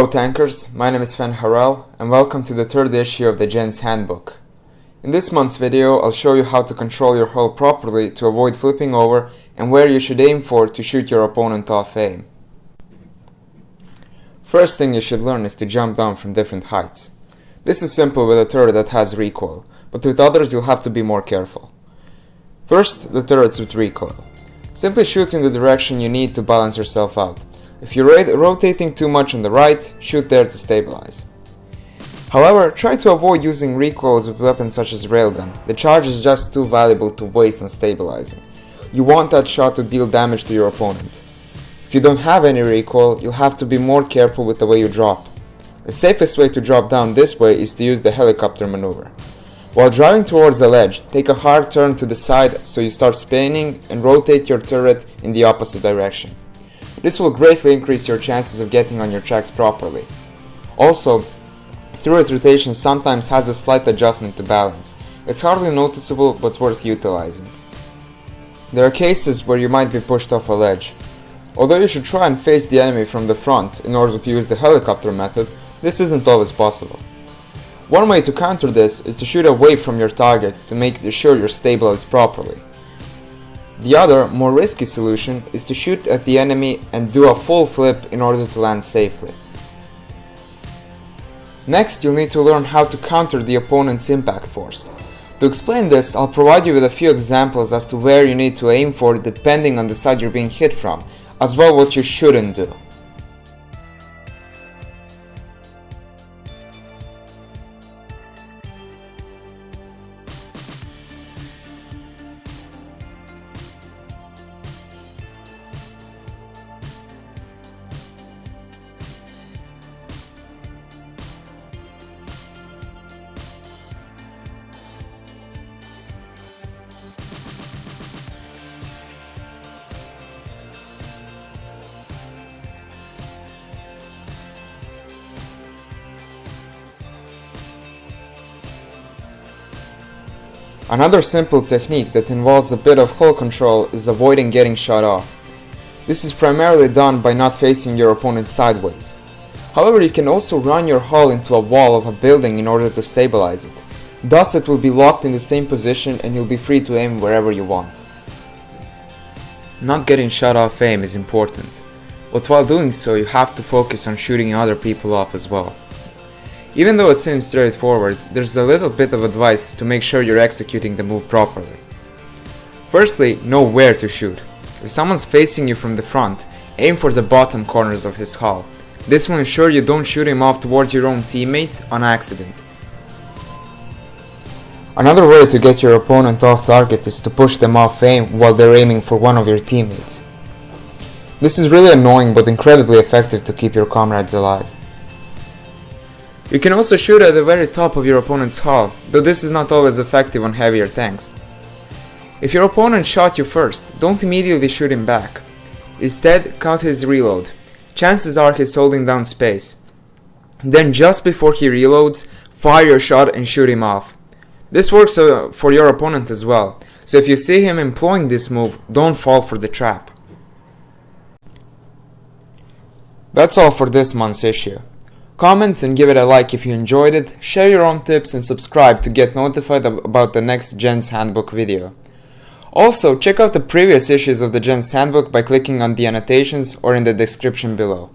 tankers, my name is Fen-Harel and welcome to the third issue of the Gen's Handbook. In this month's video, I'll show you how to control your hull properly to avoid flipping over and where you should aim for to shoot your opponent off aim. First thing you should learn is to jump down from different heights. This is simple with a turret that has recoil, but with others you'll have to be more careful. First, the turrets with recoil. Simply shoot in the direction you need to balance yourself out. If you're rotating too much on the right, shoot there to stabilize. However, try to avoid using recoils with weapons such as railgun. The charge is just too valuable to waste on stabilizing. You want that shot to deal damage to your opponent. If you don't have any recoil, you'll have to be more careful with the way you drop. The safest way to drop down this way is to use the helicopter maneuver. While driving towards the ledge, take a hard turn to the side so you start spinning and rotate your turret in the opposite direction. This will greatly increase your chances of getting on your tracks properly. Also, turret rotation sometimes has a slight adjustment to balance. It's hardly noticeable but worth utilizing. There are cases where you might be pushed off a ledge. Although you should try and face the enemy from the front in order to use the helicopter method, this isn't always possible. One way to counter this is to shoot away from your target to make sure you're stabilized properly. The other, more risky solution is to shoot at the enemy and do a full flip in order to land safely. Next, you'll need to learn how to counter the opponent's impact force. To explain this, I'll provide you with a few examples as to where you need to aim for depending on the side you're being hit from, as well what you shouldn't do. Another simple technique that involves a bit of hull control is avoiding getting shot off. This is primarily done by not facing your opponent sideways. However, you can also run your hull into a wall of a building in order to stabilize it. Thus it will be locked in the same position and you'll be free to aim wherever you want. Not getting shot off aim is important, but while doing so you have to focus on shooting other people off as well. Even though it seems straightforward, there's a little bit of advice to make sure you're executing the move properly. Firstly, know where to shoot. If someone's facing you from the front, aim for the bottom corners of his hull. This will ensure you don't shoot him off towards your own teammate on accident. Another way to get your opponent off target is to push them off aim while they're aiming for one of your teammates. This is really annoying but incredibly effective to keep your comrades alive. You can also shoot at the very top of your opponent's hull, though this is not always effective on heavier tanks. If your opponent shot you first, don't immediately shoot him back. Instead, count his reload. Chances are he's holding down space. Then just before he reloads, fire your shot and shoot him off. This works for your opponent as well, so if you see him employing this move, don't fall for the trap. That's all for this month's issue. Comment and give it a like if you enjoyed it, share your own tips and subscribe to get notified about the next Gen's Handbook video. Also, check out the previous issues of the Gen's Handbook by clicking on the annotations or in the description below.